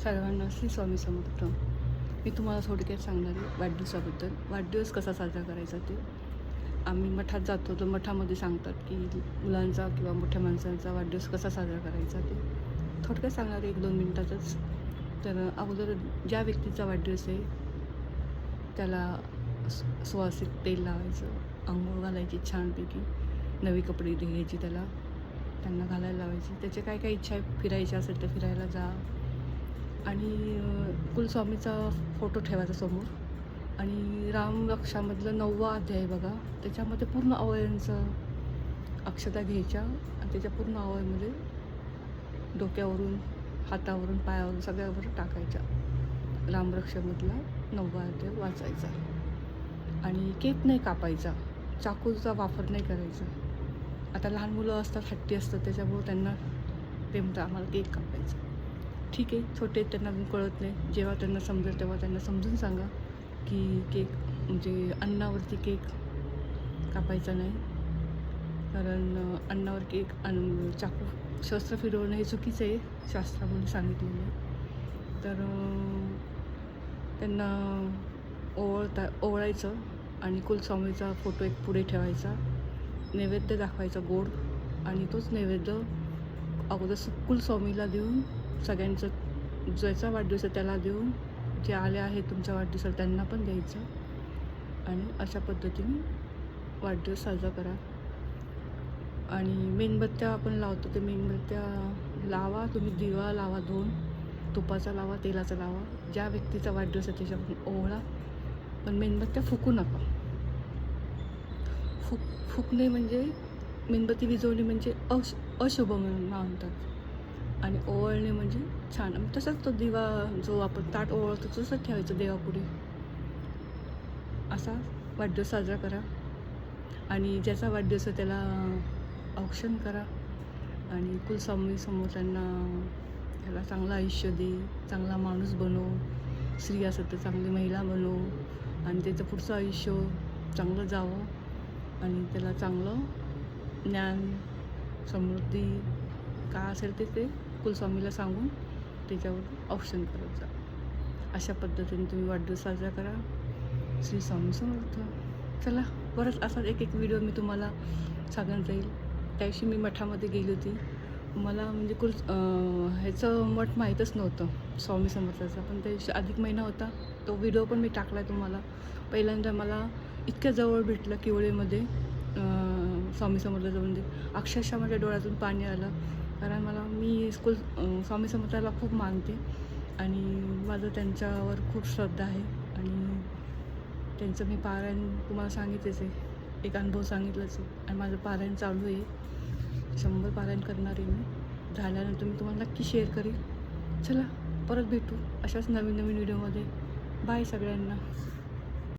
सर्वांना श्री स्वामी समर्थ. मी तुम्हाला थोडक्यात सांगणार आहे वाढदिवसाबद्दल. वाढदिवस कसा साजरा करायचा ते. आम्ही मठात जातो तर मठामध्ये सांगतात की मुलांचा किंवा मोठ्या माणसांचा वाढदिवस कसा साजरा करायचा ते. थोडक्यात सांगणार आहे 1-2 मिनटातच. तर अगोदर ज्या व्यक्तीचा वाढदिवस आहे त्याला सुवासिक तेल लावायचं, अंघोळ घालायची छानपैकी, नवी कपडे घ्यायची त्यांना घालायला लावायची. त्याचे काय काय इच्छा आहे, फिरायची असेल तर फिरायला जा, आणि कुलस्वामीचा फोटो ठेवायचा समोर, आणि रामरक्षामधलं 9वा अध्याय बघा, त्याच्यामध्ये पूर्ण अवयवांचं अक्षता घ्यायच्या आणि त्याच्या पूर्ण अवयवामध्ये डोक्यावरून, हातावरून, पायावरून सगळ्यावर टाकायच्या. रामरक्षामधला 9वा अध्याय वाचायचा. आणि केक नाही कापायचा, चाकूचा वापर नाही करायचा. आता लहान मुलं असतात, हट्टी असतात, त्याच्यामुळं त्यांना ते म्हणतात आम्हाला केक कापायचा. ठीक आहे, छोटे त्यांना अजून कळत नाही. जेव्हा त्यांना समजेल तेव्हा त्यांना समजून सांगा की केक म्हणजे अन्नावरती केक कापायचा नाही, कारण अन्नावर केक चाकू शस्त्र फिरवणं हे चुकीचं आहे, शास्त्रामध्ये सांगितलेलं आहे. तर त्यांना ओवाळायचं आणि कुलस्वामीचा फोटो एक पुढे ठेवायचा, नैवेद्य दाखवायचा गोड, आणि तोच नैवेद्य अगोदर कुलस्वामीला देऊन, सगळ्यांचं ज्याचा वाढदिवस आहे त्याला देऊन, जे आले आहेत तुमच्या वाढदिवसाला त्यांना पण द्यायचं. आणि अशा पद्धतीने वाढदिवस साजरा करा. आणि मेणबत्त्या आपण लावतो, ते मेणबत्त्या लावा तुम्ही. दिवा लावा 2, तुपाचा लावा, तेलाचा लावा. ज्या व्यक्तीचा वाढदिवस आहे त्याच्याकडून ओवाळा, पण मेणबत्त्या फुकू नका. फुकणे म्हणजे मेणबत्ती विझवणे म्हणजे अशुभ मानतात, आणि ओवाळणे म्हणजे छान. तसंच तो दिवा जो आपण ताट ओवाळतो तसंच ठेवायचं देवापुढे. असा वाढदिवस साजरा करा. आणि ज्याचा वाढदिवस आहे त्याला औक्षण करा, आणि कुलस्वामी समोर त्याला चांगलं आयुष्य दे, चांगला माणूस बनव. स्त्री असेल तर चांगली महिला बनव, आणि त्याचं पुढचं आयुष्य चांगलं जावं, आणि त्याला चांगलं ज्ञान, समृद्धी काय असेल ते कुलस्वामीला सांगून त्याच्यावर औक्षण करत जा. अशा पद्धतीने तुम्ही वाढदिवस साजरा करा. श्री स्वामी समर्थ. चला, बरंच असाच एक व्हिडिओ मी तुम्हाला सांगत जाईल. त्यादिवशी मी मठामध्ये गेली होती. मला म्हणजे ह्याचं मठ माहीतच नव्हतं स्वामी समर्थाचा, पण त्या दिवशी अधिक महिना होता. तो व्हिडिओ पण मी टाकला आहे तुम्हाला. पहिल्यांदा मला इतक्या जवळ भेटलं किवळेमध्ये स्वामी समर्थाचं मंदिर. अक्षरशः माझ्या डोळ्यातून पाणी आलं, कारण मी स्वामी समर्थाला खूप मानते, आणि माझं त्यांच्यावर खूप श्रद्धा आहे. आणि त्यांचं मी पारायण तुम्हाला सांगितलंच आहे, एक अनुभव सांगितलंच आहे, आणि माझं पारायण चालू आहे. 100 पारायण करणार आहे मी. झाल्यानंतर मी तुम्हाला नक्की शेअर करेन. चला, परत भेटू अशाच नवीन व्हिडिओमध्ये. बाय सगळ्यांना.